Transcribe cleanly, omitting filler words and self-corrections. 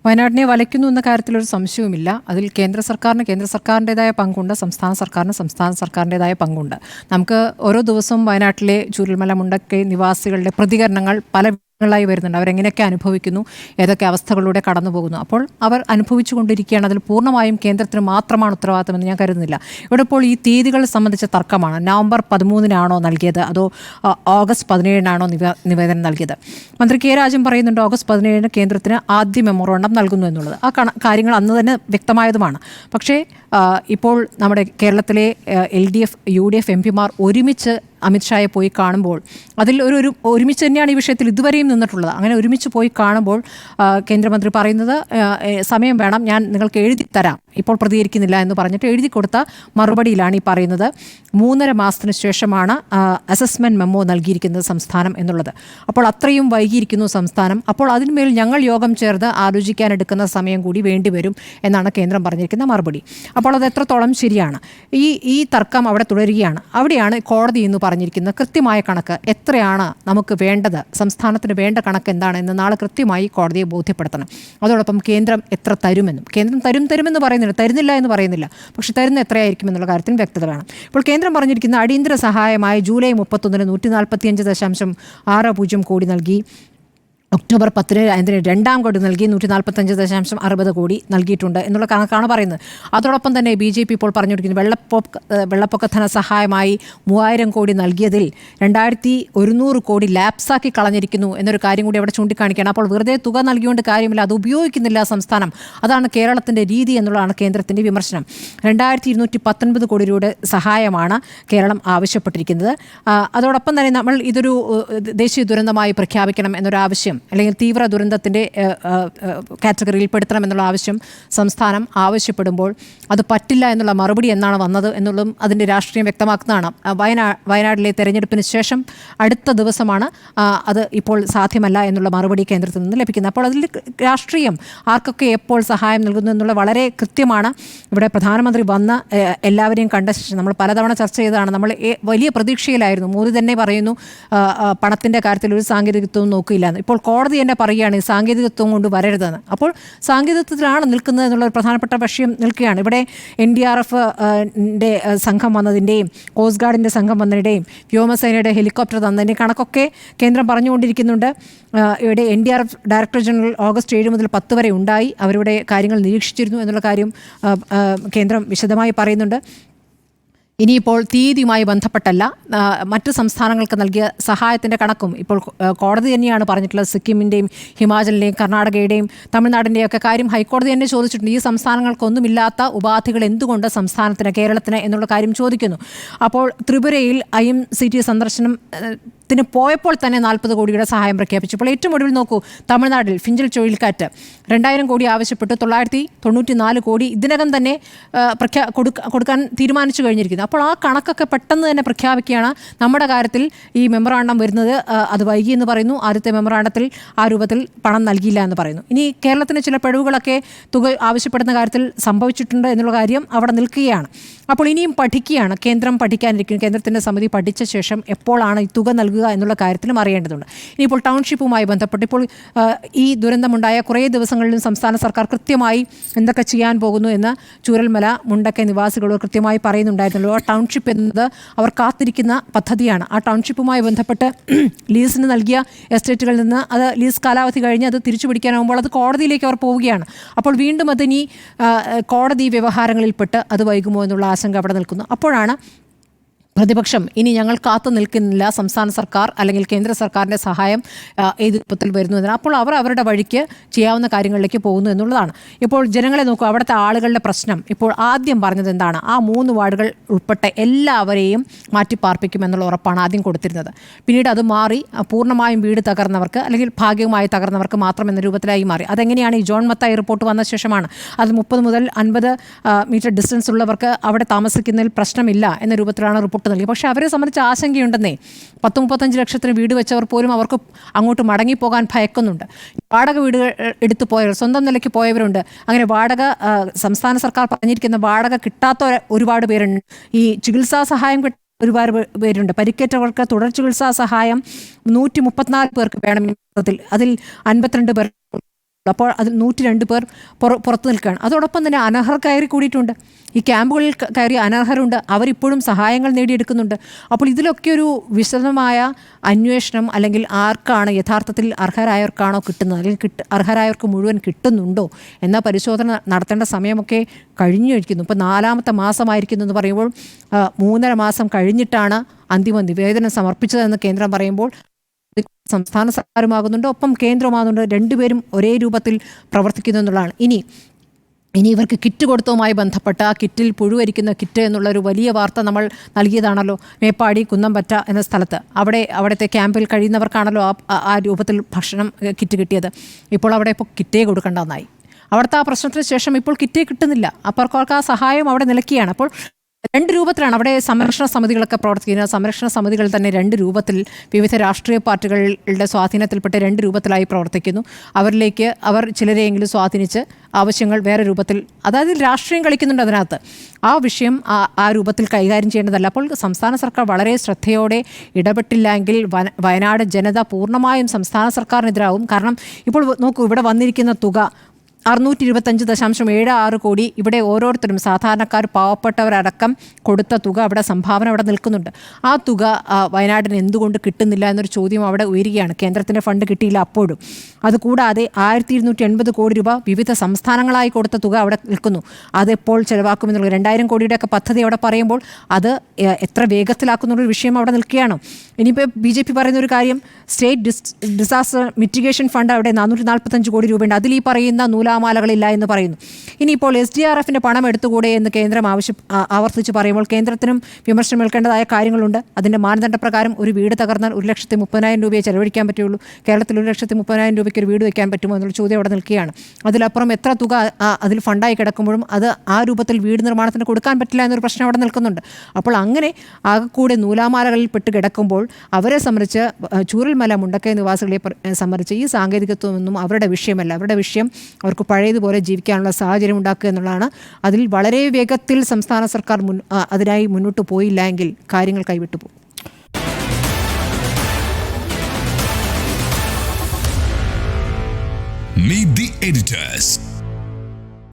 വയനാടിനെ വലയ്ക്കുന്നു എന്ന കാര്യത്തിലൊരു സംശയവുമില്ല. അതിൽ കേന്ദ്ര സർക്കാരിൻ്റെതായ പങ്കുണ്ട്, സംസ്ഥാന സർക്കാരിൻ്റെതായ പങ്കുണ്ട്. നമുക്ക് ഓരോ ദിവസവും വയനാട്ടിലെ ചൂരൽമല മുണ്ടക്കൈ നിവാസികളുടെ പ്രതികരണങ്ങൾ പല ായി വരുന്നുണ്ട്. അവരെങ്ങനെയൊക്കെ അനുഭവിക്കുന്നു, ഏതൊക്കെ അവസ്ഥകളിലൂടെ കടന്നു പോകുന്നു. അപ്പോൾ അവർ അനുഭവിച്ചു കൊണ്ടിരിക്കുകയാണ്. അതിൽ പൂർണ്ണമായും കേന്ദ്രത്തിന് മാത്രമാണ് ഉത്തരവാദിത്തമെന്ന് ഞാൻ കരുതുന്നില്ല. ഇവിടെ ഇപ്പോൾ ഈ തീയതികൾ സംബന്ധിച്ച തർക്കമാണ്. നവംബർ 13-നാണോ നൽകിയത്, അതോ ഓഗസ്റ്റ് 17-നാണോ നിവേദനം നൽകിയത്? മന്ത്രി കെ രാജൻ പറയുന്നുണ്ട് ഓഗസ്റ്റ് 17-ന് കേന്ദ്രത്തിന് ആദ്യ മെമ്മോറാണ്ടം നൽകുന്നു എന്നുള്ളത്. ആ കാര്യങ്ങൾ അന്ന് തന്നെ വ്യക്തമായതുമാണ്. പക്ഷേ ഇപ്പോൾ നമ്മുടെ കേരളത്തിലെ LDF UDF MP-മാർ ഒരുമിച്ച് അമിത്ഷായെ പോയി കാണുമ്പോൾ അതിൽ ഒരുമിച്ച് തന്നെയാണ് ഈ വിഷയത്തിൽ ഇതുവരെയും നിന്നിട്ടുള്ളത്. അങ്ങനെ ഒരുമിച്ച് പോയി കാണുമ്പോൾ കേന്ദ്രമന്ത്രി പറയുന്നത് സമയം വേണം, ഞാൻ നിങ്ങൾക്ക് എഴുതി തരാം, ഇപ്പോൾ പ്രതികരിക്കുന്നില്ല എന്ന് പറഞ്ഞിട്ട് എഴുതി കൊടുത്ത മറുപടിയിലാണ് ഈ പറയുന്നത് 3.5 മാസത്തിന് ശേഷമാണ് അസസ്മെൻറ്റ് മെമ്മോ നൽകിയിരിക്കുന്നത് സംസ്ഥാനം എന്നുള്ളത്. അപ്പോൾ അത്രയും വൈകിയിരിക്കുന്നു സംസ്ഥാനം. അപ്പോൾ അതിന്മേൽ ഞങ്ങൾ യോഗം ചേർന്ന് ആലോചിക്കാനെടുക്കുന്ന സമയം കൂടി വേണ്ടിവരും എന്നാണ് കേന്ദ്രം പറഞ്ഞിരിക്കുന്ന മറുപടി. അപ്പോൾ അത് എത്രത്തോളം ശരിയാണ്? ഈ തർക്കം അവിടെ തുടരുകയാണ്. അവിടെയാണ് കോടതി എന്ന് പറഞ്ഞിരിക്കുന്നത് കൃത്യമായ കണക്ക് എത്രയാണ് നമുക്ക് വേണ്ടത്, സംസ്ഥാനത്തിന് വേണ്ട കണക്ക് എന്താണെന്ന് നാളെ കൃത്യമായി കോടതിയെ ബോധ്യപ്പെടുത്തണം. അതോടൊപ്പം കേന്ദ്രം എത്ര തരുമെന്നും, കേന്ദ്രം തരുമെന്ന് പറയുന്നില്ല, തരുന്നില്ല എന്ന് പറയുന്നില്ല, പക്ഷെ തരുന്ന എത്രയായിരിക്കും എന്നുള്ള കാര്യത്തിൽ വ്യക്തത വേണം. ഇപ്പോൾ കേന്ദ്രം പറഞ്ഞിരിക്കുന്ന അടിയന്തര സഹായമായി ജൂലൈ 31-ന് 145.60 കോടി നൽകി. ഒക്ടോബർ 10-ന് അതിന് രണ്ടാം കോടി നൽകി 145.60 കോടി നൽകിയിട്ടുണ്ട് എന്നുള്ള കണക്കാണ് പറയുന്നത്. അതോടൊപ്പം തന്നെ BJP ഇപ്പോൾ പറഞ്ഞുകൊണ്ടിരിക്കുന്നത് വെള്ളപ്പൊക്ക ധനസഹായമായി 3000 കോടി നൽകിയതിൽ 2100 കോടി ലാപ്സാക്കി കളഞ്ഞിരിക്കുന്നു എന്നൊരു കാര്യം കൂടി അവിടെ ചൂണ്ടിക്കാണിക്കുകയാണ്. അപ്പോൾ വെറുതെ തുക നൽകിയോണ്ട് കാര്യമില്ല, അത് ഉപയോഗിക്കുന്നില്ല സംസ്ഥാനം, അതാണ് കേരളത്തിൻ്റെ രീതി എന്നുള്ളതാണ് കേന്ദ്രത്തിൻ്റെ വിമർശനം. 2219 കോടി രൂപയുടെ സഹായമാണ് കേരളം ആവശ്യപ്പെട്ടിരിക്കുന്നത്. അതോടൊപ്പം തന്നെ നമ്മൾ ഇതൊരു ദേശീയ ദുരന്തമായി പ്രഖ്യാപിക്കണം എന്നൊരാവശ്യം, അല്ലെങ്കിൽ തീവ്ര ദുരന്തത്തിൻ്റെ കാറ്റഗറിയിൽ പെടുത്തണം എന്നുള്ള ആവശ്യം സംസ്ഥാനം ആവശ്യപ്പെടുമ്പോൾ അത് പറ്റില്ല എന്നുള്ള മറുപടി എന്നാണ് വന്നത് എന്നുള്ളതും അതിൻ്റെ രാഷ്ട്രീയം വ്യക്തമാക്കുന്നതാണ്. വയനാട്ടിലെ തെരഞ്ഞെടുപ്പിന് ശേഷം അടുത്ത ദിവസമാണ് അത് ഇപ്പോൾ സാധ്യമല്ല എന്നുള്ള മറുപടി കേന്ദ്രത്തിൽ നിന്ന് ലഭിക്കുന്നത്. അപ്പോൾ അതിൽ രാഷ്ട്രീയം ആർക്കൊക്കെ എപ്പോൾ സഹായം നൽകുന്നു എന്നുള്ള വളരെ കൃത്യമാണ്. ഇവിടെ പ്രധാനമന്ത്രി വന്ന് എല്ലാവരെയും കണ്ട ശേഷം നമ്മൾ പലതവണ ചർച്ച ചെയ്തതാണ്. നമ്മൾ വലിയ പ്രതീക്ഷയിലായിരുന്നു. മോദി തന്നെ പറയുന്നു പണത്തിൻ്റെ കാര്യത്തിൽ ഒരു സാങ്കേതികത്വവും നോക്കിയില്ല. ഇപ്പോൾ കോടതി തന്നെ പറയുകയാണ് സാങ്കേതികത്വം കൊണ്ട് വരരുതെന്ന്. അപ്പോൾ സാങ്കേതികത്വത്തിലാണ് നിൽക്കുന്നത് എന്നുള്ള ഒരു പ്രധാനപ്പെട്ട വിഷയം നിൽക്കുകയാണ്. ഇവിടെ NDRF-ൻ്റെ സംഘം വന്നതിൻ്റെയും കോസ്റ്റ് ഗാർഡിൻ്റെ സംഘം വന്നതിൻ്റെയും വ്യോമസേനയുടെ ഹെലികോപ്റ്റർ തന്നതിൻ്റെയും കണക്കൊക്കെ കേന്ദ്രം പറഞ്ഞുകൊണ്ടിരിക്കുന്നുണ്ട്. ഇവിടെ NDRF ഡയറക്ടർ ജനറൽ ഓഗസ്റ്റ് 7 മുതൽ 10 വരെ ഉണ്ടായി, അവരുടെ കാര്യങ്ങൾ നിരീക്ഷിച്ചിരുന്നു എന്നുള്ള കാര്യം കേന്ദ്രം വിശദമായി പറയുന്നുണ്ട്. ഇനിയിപ്പോൾ തീയതിയുമായി ബന്ധപ്പെട്ടല്ല, മറ്റ് സംസ്ഥാനങ്ങൾക്ക് നൽകിയ സഹായത്തിൻ്റെ കണക്കും ഇപ്പോൾ കോടതി തന്നെയാണ് പറഞ്ഞിട്ടുള്ളത്. സിക്കിമിൻ്റെയും ഹിമാചലിൻ്റെയും കർണാടകയുടെയും തമിഴ്നാടിൻ്റെയും ഒക്കെ കാര്യം ഹൈക്കോടതി തന്നെ ചോദിച്ചിട്ടുണ്ട്. ഈ സംസ്ഥാനങ്ങൾക്കൊന്നുമില്ലാത്ത ഉപാധികൾ എന്തുകൊണ്ട് സംസ്ഥാനത്തിന്, കേരളത്തിന് എന്നുള്ള കാര്യം ചോദിക്കുന്നു. അപ്പോൾ ത്രിപുരയിൽ IMCT സന്ദർശനത്തിന് പോയപ്പോൾ തന്നെ 40 കോടിയുടെ സഹായം പ്രഖ്യാപിച്ചു. ഇപ്പോൾ ഏറ്റവും ഒടുവിൽ നോക്കൂ, തമിഴ്നാട്ടിൽ ഫിഞ്ചൽ ചുഴലിക്കാറ്റ് 2000 കോടി ആവശ്യപ്പെട്ടു, 994 കോടി ഇതിനകം തന്നെ കൊടുക്കാൻ തീരുമാനിച്ചു കഴിഞ്ഞിരിക്കുന്നു. അപ്പോൾ ആ കണക്കൊക്കെ പെട്ടെന്ന് തന്നെ പ്രഖ്യാപിക്കുകയാണ്. നമ്മുടെ കാര്യത്തിൽ ഈ മെമ്മറാണ്ടം വരുന്നത് അത് വൈകി എന്ന് പറയുന്നു. ആദ്യത്തെ മെമ്മറാണ്ടത്തിൽ ആ രൂപത്തിൽ പണം നൽകിയില്ല എന്ന് പറയുന്നു. ഇനി കേരളത്തിന് ചില പിഴവുകളൊക്കെ തുക ആവശ്യപ്പെടുന്ന കാര്യത്തിൽ സംഭവിച്ചിട്ടുണ്ട് എന്നുള്ള കാര്യം അവിടെ നിൽക്കുകയാണ്. അപ്പോൾ ഇനിയും പഠിക്കുകയാണ്, കേന്ദ്രം പഠിക്കാനിരിക്കുന്നു. കേന്ദ്രത്തിൻ്റെ സമിതി പഠിച്ച ശേഷം എപ്പോഴാണ് ഈ തുക നൽകുക എന്നുള്ള കാര്യത്തിലും അറിയേണ്ടതുണ്ട്. ഇനിയിപ്പോൾ ടൗൺഷിപ്പുമായി ബന്ധപ്പെട്ട് ഇപ്പോൾ ഈ ദുരന്തമുണ്ടായ കുറേ ദിവസങ്ങളിലും സംസ്ഥാന സർക്കാർ കൃത്യമായി എന്തൊക്കെ ചെയ്യാൻ പോകുന്നു എന്ന് ചൂരൽമല മുണ്ടക്കൈ നിവാസികളോട് കൃത്യമായി പറയുന്നുണ്ടായിരുന്നല്ലോ. ടൗൺഷിപ്പ് എന്നത് അവർ കാത്തിരിക്കുന്ന പദ്ധതിയാണ്. ആ ടൗൺഷിപ്പുമായി ബന്ധപ്പെട്ട് ലീസിന് നൽകിയ എസ്റ്റേറ്റുകളിൽ നിന്ന് അത് ലീസ് കാലാവധി കഴിഞ്ഞ് അത് തിരിച്ചു പിടിക്കാനാകുമ്പോൾ അത് കോടതിയിലേക്ക് അവർ പോവുകയാണ്. അപ്പോൾ വീണ്ടും അതിനി കോടതി വ്യവഹാരങ്ങളിൽപ്പെട്ട് അത് വൈകുമോ എന്നുള്ള ആശങ്ക അവിടെ നിൽക്കുന്നു. അപ്പോഴാണ് പ്രതിപക്ഷം ഇനി ഞങ്ങൾ കാത്തു നിൽക്കുന്നില്ല, സംസ്ഥാന സർക്കാർ അല്ലെങ്കിൽ കേന്ദ്ര സർക്കാരിൻ്റെ സഹായം ഏത് രൂപത്തിൽ വരുന്നതിന്, അപ്പോൾ അവർ അവരുടെ വഴിക്ക് ചെയ്യാവുന്ന കാര്യങ്ങളിലേക്ക് പോകുന്നു എന്നുള്ളതാണ്. ഇപ്പോൾ ജനങ്ങളെ നോക്കൂ, അവിടുത്തെ ആളുകളുടെ പ്രശ്നം ഇപ്പോൾ ആദ്യം പറഞ്ഞത് എന്താണ്? ആ 3 വാർഡുകൾ ഉൾപ്പെട്ട എല്ലാവരെയും മാറ്റിപ്പാർപ്പിക്കുമെന്നുള്ള ഉറപ്പാണ് ആദ്യം കൊടുത്തിരുന്നത്. പിന്നീട് അത് മാറി പൂർണ്ണമായും വീട് തകർന്നവർക്ക് അല്ലെങ്കിൽ ഭാഗികമായി തകർന്നവർക്ക് മാത്രം എന്ന രൂപത്തിലായി മാറി. അതെങ്ങനെയാണ്? ഈ ജോൺ മത്തായി റിപ്പോർട്ട് വന്ന ശേഷമാണ്. അത് 30 മുതൽ 50 മീറ്റർ ഡിസ്റ്റൻസ് ഉള്ളവർക്ക് അവിടെ താമസിക്കുന്നതിൽ പ്രശ്നമില്ല എന്ന രൂപത്തിലാണ് റിപ്പോർട്ട് നൽകി. പക്ഷേ അവരെ സംബന്ധിച്ച് ആശങ്കയുണ്ടെന്നേ. 10-35 ലക്ഷത്തിന് വീട് വെച്ചവർ പോലും അവർക്ക് അങ്ങോട്ട് മടങ്ങിപ്പോകാൻ ഭയക്കുന്നുണ്ട്. വാടക വീടുകൾ എടുത്തു പോയവർ, സ്വന്തം നിലയ്ക്ക് പോയവരുണ്ട്. അങ്ങനെ വാടക സംസ്ഥാന സർക്കാർ പറഞ്ഞിരിക്കുന്ന വാടക കിട്ടാത്ത ഒരുപാട് പേരുണ്ട്. ഈ ചികിത്സാ സഹായം ഒരുപാട് പേരുണ്ട്. പരിക്കേറ്റവർക്ക് തുടർ ചികിത്സാ സഹായം 134 പേർക്ക് വേണം. അതിൽ 52 പേർ അപ്പോൾ അതിൽ 102 പേർ പുറത്തു നിൽക്കുകയാണ്. അതോടൊപ്പം തന്നെ അനർഹർ കയറി കൂടിയിട്ടുണ്ട്. ഈ ക്യാമ്പുകളിൽ കയറി അനർഹരുണ്ട്, അവരിപ്പോഴും സഹായങ്ങൾ നേടിയെടുക്കുന്നുണ്ട്. അപ്പോൾ ഇതിലൊക്കെ ഒരു വിശദമായ അന്വേഷണം, അല്ലെങ്കിൽ ആർക്കാണ് യഥാർത്ഥത്തിൽ അർഹരായവർക്കാണോ കിട്ടുന്നത്, അല്ലെങ്കിൽ അർഹരായവർക്ക് മുഴുവൻ കിട്ടുന്നുണ്ടോ എന്ന പരിശോധന നടത്തേണ്ട സമയമൊക്കെ കഴിഞ്ഞിരിക്കുന്നു. ഇപ്പോൾ 4ാമത്തെ മാസമായിരിക്കുന്നു എന്ന് പറയുമ്പോൾ 3.5 മാസം കഴിഞ്ഞിട്ടാണ് അന്തിമ നിവേദനം സമർപ്പിച്ചതെന്ന് കേന്ദ്രം പറയുമ്പോൾ സംസ്ഥാന സർക്കാരുമാകുന്നുണ്ട്, ഒപ്പം കേന്ദ്രമാകുന്നുണ്ട്. രണ്ടുപേരും ഒരേ രൂപത്തിൽ പ്രവർത്തിക്കുന്നു എന്നുള്ളതാണ്. ഇനി ഇവർക്ക് കിറ്റ് കൊടുത്തതുമായി ബന്ധപ്പെട്ട ആ കിറ്റിൽ പുഴുവരിക്കുന്ന കിറ്റ് എന്നുള്ളൊരു വലിയ വാർത്ത നമ്മൾ നൽകിയതാണല്ലോ. മേപ്പാടി കുന്നംപറ്റ എന്ന സ്ഥലത്ത് അവിടുത്തെ ക്യാമ്പിൽ കഴിയുന്നവർക്കാണല്ലോ ആ രൂപത്തിൽ ഭക്ഷണം കിറ്റ് കിട്ടിയത്. ഇപ്പോൾ അവിടെ കിറ്റേ കൊടുക്കേണ്ടെന്നായി. അവിടുത്തെ ആ പ്രശ്നത്തിന് ശേഷം ഇപ്പോൾ കിറ്റേ കിട്ടുന്നില്ല. അപ്പോൾ ആ സഹായം അവിടെ നിലയ്ക്കുകയാണ്. അപ്പോൾ 2 രൂപത്തിലാണ് അവിടെ സംരക്ഷണ സമിതികളൊക്കെ പ്രവർത്തിക്കുന്നത്. സംരക്ഷണ സമിതികൾ തന്നെ 2 രൂപത്തിൽ വിവിധ രാഷ്ട്രീയ പാർട്ടികളുടെ സ്വാധീനത്തിൽപ്പെട്ട് 2 രൂപത്തിലായി പ്രവർത്തിക്കുന്നു. അവർ ചിലരെയെങ്കിലും സ്വാധീനിച്ച് ആവശ്യങ്ങൾ വേറെ രൂപത്തിൽ, അതായത് രാഷ്ട്രീയം കളിക്കുന്നുണ്ട് അതിനകത്ത്. ആ വിഷയം ആ രൂപത്തിൽ കൈകാര്യം ചെയ്യേണ്ടതല്ല. അപ്പോൾ സംസ്ഥാന സർക്കാർ വളരെ ശ്രദ്ധയോടെ ഇടപെട്ടില്ലെങ്കിൽ വയനാട് ജനത പൂർണ്ണമായും സംസ്ഥാന സർക്കാരിനെതിരാകും. കാരണം ഇപ്പോൾ നോക്കൂ, ഇവിടെ വന്നിരിക്കുന്ന തുക 625.76 കോടി. ഇവിടെ ഓരോരുത്തരും സാധാരണക്കാർ, പാവപ്പെട്ടവരടക്കം കൊടുത്ത തുക, അവിടെ സംഭാവന അവിടെ നിൽക്കുന്നുണ്ട്. ആ തുക വയനാടിന് എന്തുകൊണ്ട് കിട്ടുന്നില്ല എന്നൊരു ചോദ്യം അവിടെ ഉയരുകയാണ്. കേന്ദ്രത്തിൻ്റെ ഫണ്ട് കിട്ടിയില്ല അപ്പോഴും. അതുകൂടാതെ 1280 കോടി രൂപ വിവിധ സംസ്ഥാനങ്ങളായി കൊടുത്ത തുക അവിടെ നിൽക്കുന്നു. അതെപ്പോൾ ചിലവാക്കുമെന്നുള്ള 2000 കോടിയുടെയൊക്കെ പദ്ധതി അവിടെ പറയുമ്പോൾ അത് എത്ര വേഗത്തിലാക്കുന്നുള്ളൊരു വിഷയം അവിടെ നിൽക്കുകയാണ്. ഇനിയിപ്പോൾ BJP പറയുന്ന ഒരു കാര്യം, സ്റ്റേറ്റ് ഡിസാസ്റ്റർ മിറ്റിഗേഷൻ ഫണ്ട് അവിടെ 445 കോടി രൂപയുണ്ട്. അതിൽ ഈ പറയുന്ന നൂലാമാലകളില്ല എന്ന് പറയുന്നു. ഇനിയിപ്പോൾ SDRFൻ്റെ പണം എടുത്തുകൂടെ എന്ന് കേന്ദ്രം ആവർത്തിച്ച് പറയുമ്പോൾ കേന്ദ്രത്തിനും വിമർശനം ഏൽക്കേണ്ടതായ കാര്യങ്ങളുണ്ട്. അതിൻ്റെ മാനദണ്ഡപ്രകാരം ഒരു വീട് തകർന്നാൽ 1,30,000 രൂപയെ ചെലവഴിക്കാൻ പറ്റുള്ളൂ. കേരളത്തിൽ 1,30,000 രൂപയ്ക്ക് ഒരു വീട് വയ്ക്കാൻ പറ്റുമോ എന്നുള്ള ചോദ്യം അവിടെ നിൽക്കുകയാണ്. അതിലപ്പുറം എത്ര തുക അതിൽ ഫണ്ടായി കിടക്കുമ്പോഴും അത് ആ രൂപത്തിൽ വീട് നിർമ്മാണത്തിന് കൊടുക്കാൻ പറ്റില്ല എന്നൊരു പ്രശ്നം അവിടെ നിൽക്കുന്നുണ്ട്. അപ്പോൾ അങ്ങനെ ആകെക്കൂടെ നൂലാമാലകളിൽ പെട്ട് കിടക്കുമ്പോൾ അവരെ സംബന്ധിച്ച്, ചൂരൽമല മുണ്ടക്കൈ നിവാസികളെ സംബന്ധിച്ച് ഈ സാങ്കേതികത്വമൊന്നും അവരുടെ വിഷയമല്ല. അവരുടെ വിഷയം അവർക്ക് പഴയതുപോലെ ജീവിക്കാനുള്ള സാഹചര്യം ഉണ്ടാക്കുക എന്നുള്ളതാണ്. അതിൽ വളരെ വേഗത്തിൽ സംസ്ഥാന സർക്കാർ അതിനായി മുന്നോട്ട് പോയില്ല എങ്കിൽ കാര്യങ്ങൾ കൈവിട്ടു പോകും. Meet the editors.